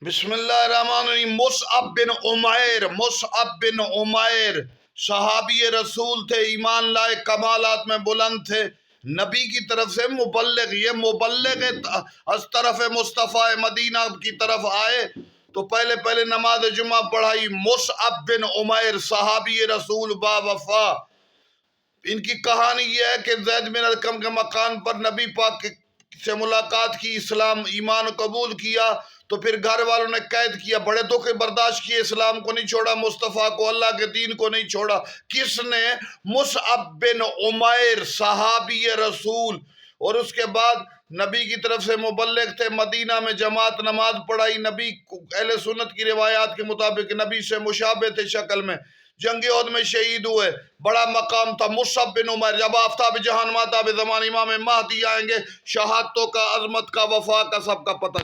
बिस्मिल्लाहिर्रहमानिर्रहीम। मुसअब बिन उमैर सहाबी रसूल थे, ईमान लाए, कमालात में बुलंद थे, नबी की तरफ से मुबल्लिग, ये मुबल्लिग अस तरफ मुस्तफ़ा मदीना की तरफ आए तो पहले पहले नमाज जुमा पढ़ाई। मुसअब बिन उमैर सहाबी रसूल बावफा। इनकी कहानी यह है कि ज़ैद बिन अरकम के मकान पर नबी पाक से मुलाकात की, इस्लाम ईमान कबूल किया, तो फिर घर वालों ने कैद किया, बड़े दुख बर्दाश्त किए, इस्लाम को नहीं छोड़ा, मुस्तफ़ा को, अल्लाह के दीन को नहीं छोड़ा। किसने? मुसअब बिन उमैर सहाबी रसूल। और उसके बाद नबी की तरफ से मुबल्लिग थे, मदीना में जमात नमाज पढ़ाई। नबी अहले सुन्नत की रिवायात के मुताबिक नबी से मुशाबे थे शक्ल में। जंगे ओहद में शहीद हुए, बड़ा मकाम था। मुसअब बिन उमैर। जब आफ्ताब जहान माताब ज़मान इमाम महदी आएंगे, शहादतों का, अजमत का, वफा का, सबका पता